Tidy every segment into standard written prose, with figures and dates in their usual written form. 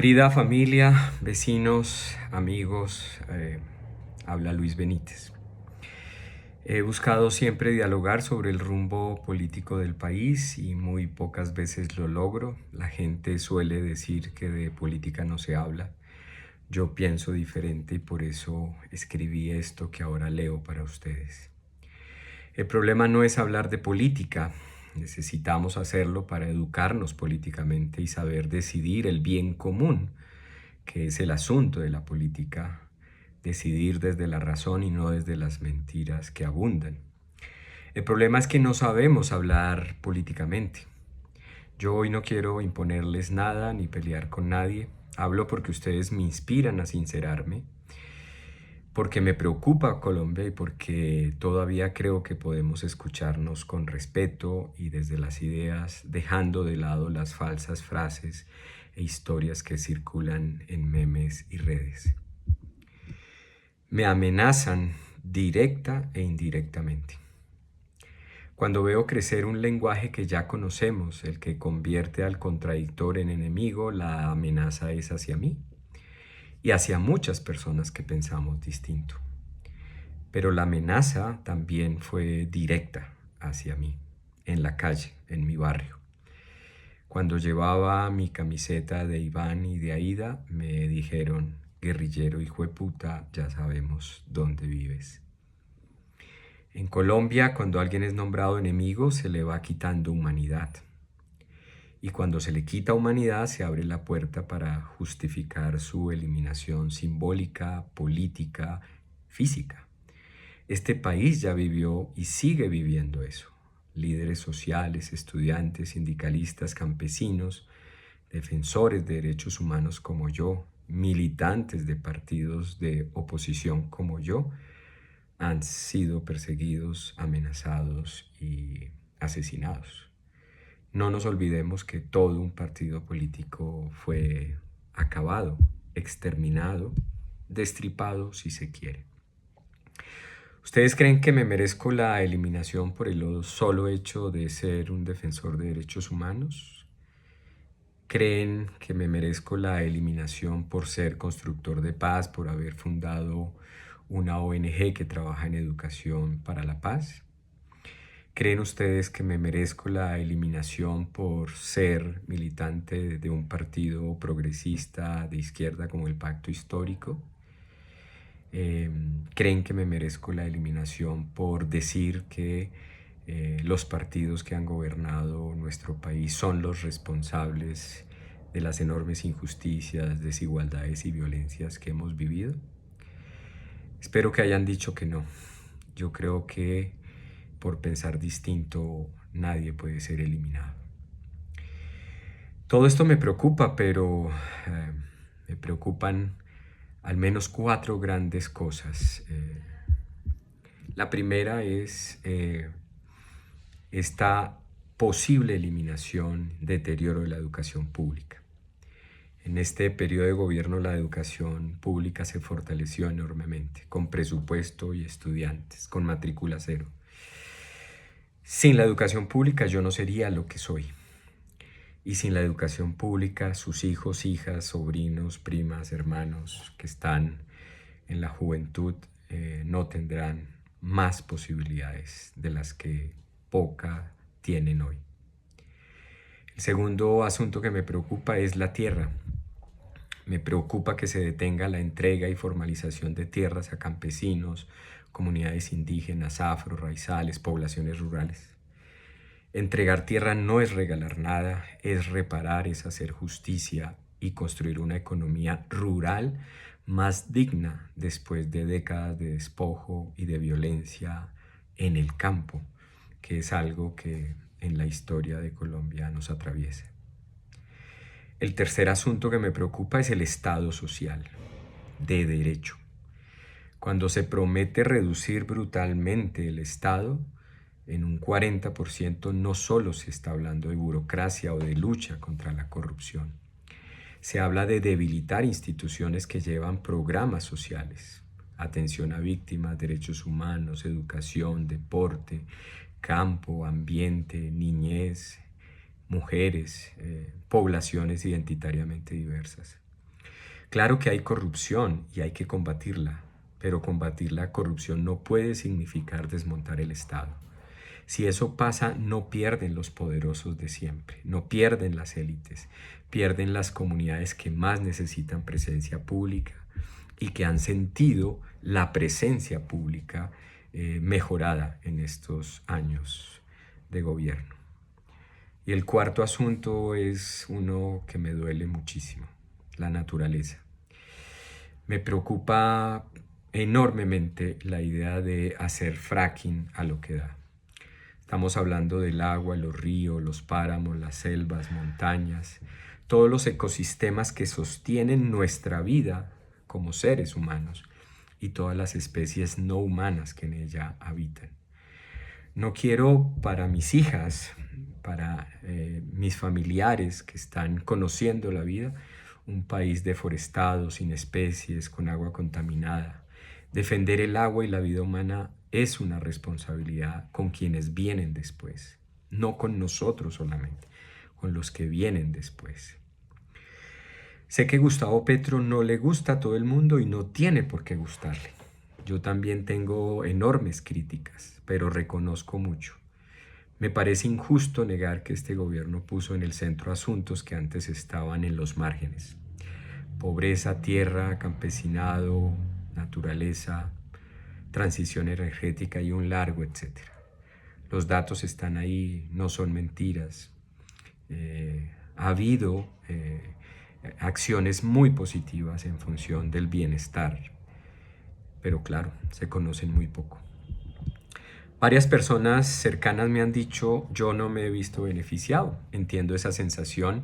Querida familia, vecinos, amigos, habla Luis Benítez. He buscado siempre dialogar sobre el rumbo político del país y muy pocas veces lo logro. La gente suele decir que de política no se habla. Yo pienso diferente y por eso escribí esto que ahora leo para ustedes. El problema no es hablar de política. Necesitamos hacerlo para educarnos políticamente y saber decidir el bien común, que es el asunto de la política, decidir desde la razón y no desde las mentiras que abundan. El problema es que no sabemos hablar políticamente. Yo hoy no quiero imponerles nada ni pelear con nadie. Hablo porque ustedes me inspiran a sincerarme, porque me preocupa Colombia y porque todavía creo que podemos escucharnos con respeto y desde las ideas, dejando de lado las falsas frases e historias que circulan en memes y redes. Me amenazan directa e indirectamente. Cuando veo crecer un lenguaje que ya conocemos, el que convierte al contradictor en enemigo, la amenaza es hacia mí y hacia muchas personas que pensamos distinto. Pero la amenaza también fue directa hacia mí, en la calle, en mi barrio. Cuando llevaba mi camiseta de Iván y de Aida, me dijeron: guerrillero hijo de puta, ya sabemos dónde vives. En Colombia, cuando alguien es nombrado enemigo, se le va quitando humanidad. Y cuando se le quita humanidad, se abre la puerta para justificar su eliminación simbólica, política, física. Este país ya vivió y sigue viviendo eso. Líderes sociales, estudiantes, sindicalistas, campesinos, defensores de derechos humanos como yo, militantes de partidos de oposición como yo, han sido perseguidos, amenazados y asesinados. No nos olvidemos que todo un partido político fue acabado, exterminado, destripado si se quiere. ¿Ustedes creen que me merezco la eliminación por el solo hecho de ser un defensor de derechos humanos? ¿Creen que me merezco la eliminación por ser constructor de paz, por haber fundado una ONG que trabaja en educación para la paz? ¿Creen ustedes que me merezco la eliminación por ser militante de un partido progresista de izquierda como el Pacto Histórico? ¿Creen que me merezco la eliminación por decir que los partidos que han gobernado nuestro país son los responsables de las enormes injusticias, desigualdades y violencias que hemos vivido? Espero que hayan dicho que no. Yo creo que por pensar distinto nadie puede ser eliminado. Todo esto me preocupa, pero me preocupan al menos 4 grandes cosas. La primera es esta posible eliminación, deterioro de la educación pública. En este periodo de gobierno la educación pública se fortaleció enormemente, con presupuesto y estudiantes, con matrícula cero. Sin la educación pública yo no sería lo que soy. Y sin la educación pública, sus hijos, hijas, sobrinos, primas, hermanos que están en la juventud no tendrán más posibilidades de las que poca tienen hoy. El segundo asunto que me preocupa es la tierra. Me preocupa que se detenga la entrega y formalización de tierras a campesinos, comunidades indígenas, afro, raizales, poblaciones rurales. Entregar tierra no es regalar nada, es reparar, es hacer justicia y construir una economía rural más digna después de décadas de despojo y de violencia en el campo, que es algo que en la historia de Colombia nos atraviesa. El tercer asunto que me preocupa es el Estado social, de derecho. Cuando se promete reducir brutalmente el Estado, en un 40% no solo se está hablando de burocracia o de lucha contra la corrupción. Se habla de debilitar instituciones que llevan programas sociales, atención a víctimas, derechos humanos, educación, deporte, campo, ambiente, niñez, mujeres, poblaciones identitariamente diversas. Claro que hay corrupción y hay que combatirla, pero combatir la corrupción no puede significar desmontar el Estado. Si eso pasa, no pierden los poderosos de siempre, no pierden las élites, pierden las comunidades que más necesitan presencia pública y que han sentido la presencia pública mejorada en estos años de gobierno. Y el cuarto asunto es uno que me duele muchísimo, la naturaleza. Me preocupa enormemente la idea de hacer fracking a lo que da. Estamos hablando del agua, los ríos, los páramos, las selvas, montañas, todos los ecosistemas que sostienen nuestra vida como seres humanos y todas las especies no humanas que en ella habitan. No quiero para mis hijas, para mis familiares que están conociendo la vida, un país deforestado, sin especies, con agua contaminada. Defender el agua y la vida humana es una responsabilidad con quienes vienen después, no con nosotros solamente, con los que vienen después. Sé que Gustavo Petro no le gusta a todo el mundo y no tiene por qué gustarle. Yo también tengo enormes críticas, pero reconozco mucho. Me parece injusto negar que este gobierno puso en el centro asuntos que antes estaban en los márgenes. Pobreza, tierra, campesinado, naturaleza, transición energética y un largo etcétera. Los datos están ahí, no son mentiras. Ha habido acciones muy positivas en función del bienestar, pero claro, se conocen muy poco. Varias personas cercanas me han dicho, yo no me he visto beneficiado. Entiendo esa sensación,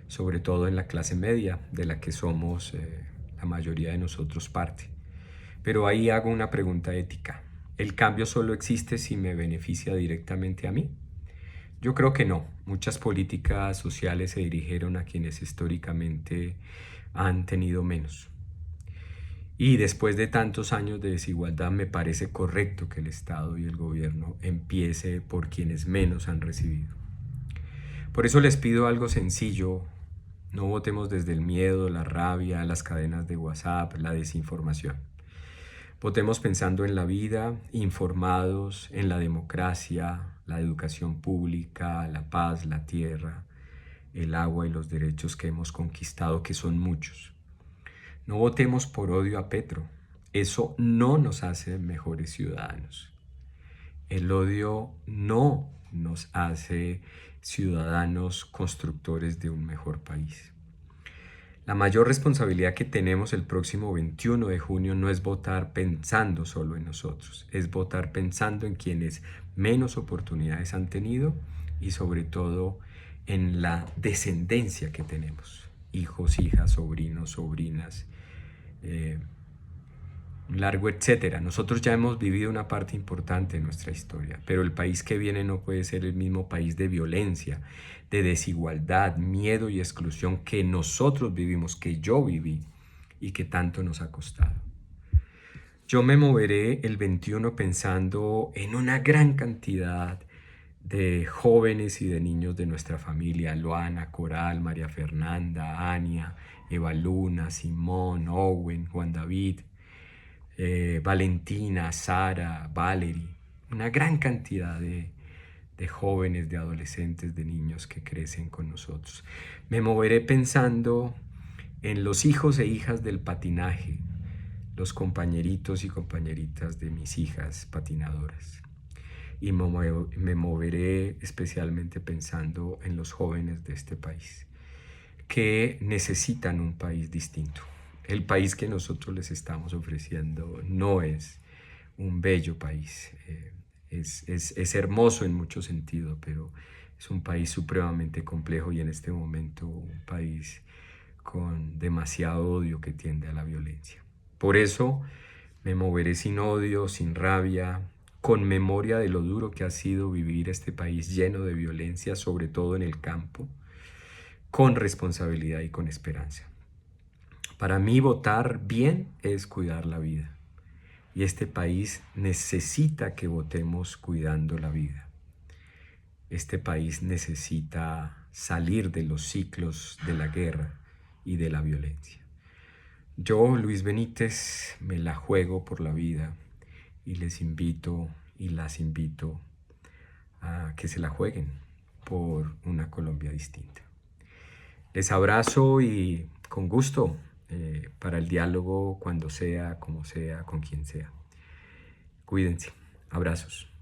sobre todo en la clase media, de la que somos la mayoría de nosotros parte. Pero ahí hago una pregunta ética. ¿El cambio solo existe si me beneficia directamente a mí? Yo creo que no. Muchas políticas sociales se dirigieron a quienes históricamente han tenido menos. Y después de tantos años de desigualdad me parece correcto que el Estado y el gobierno empiece por quienes menos han recibido. Por eso les pido algo sencillo: no votemos desde el miedo, la rabia, las cadenas de WhatsApp, la desinformación. Votemos pensando en la vida, informados, en la democracia, la educación pública, la paz, la tierra, el agua y los derechos que hemos conquistado, que son muchos. No votemos por odio a Petro. Eso no nos hace mejores ciudadanos. El odio no nos hace ciudadanos constructores de un mejor país. La mayor responsabilidad que tenemos el próximo 21 de junio no es votar pensando solo en nosotros, es votar pensando en quienes menos oportunidades han tenido y sobre todo en la descendencia que tenemos, hijos, hijas, sobrinos, sobrinas, un largo etcétera. Nosotros ya hemos vivido una parte importante de nuestra historia, pero el país que viene no puede ser el mismo país de violencia, de desigualdad, miedo y exclusión que nosotros vivimos, que yo viví y que tanto nos ha costado. Yo me moveré el 21 pensando en una gran cantidad de jóvenes y de niños de nuestra familia: Luana, Coral, María Fernanda, Ania, Eva Luna, Simón, Owen, Juan David, Valentina, Sara, Valerie, una gran cantidad de jóvenes, de adolescentes, de niños que crecen con nosotros. Me moveré pensando en los hijos e hijas del patinaje, los compañeritos y compañeritas de mis hijas patinadoras. Y me moveré especialmente pensando en los jóvenes de este país, que necesitan un país distinto. El país que nosotros les estamos ofreciendo no es un bello país. Es hermoso en muchos sentidos, pero es un país supremamente complejo y en este momento un país con demasiado odio que tiende a la violencia. Por eso me moveré sin odio, sin rabia, con memoria de lo duro que ha sido vivir este país lleno de violencia, sobre todo en el campo, con responsabilidad y con esperanza. Para mí votar bien es cuidar la vida. Y este país necesita que votemos cuidando la vida. Este país necesita salir de los ciclos de la guerra y de la violencia. Yo, Luis Benítez, me la juego por la vida y les invito y las invito a que se la jueguen por una Colombia distinta. Les abrazo y con gusto para el diálogo cuando sea, como sea, con quien sea. Cuídense. Abrazos.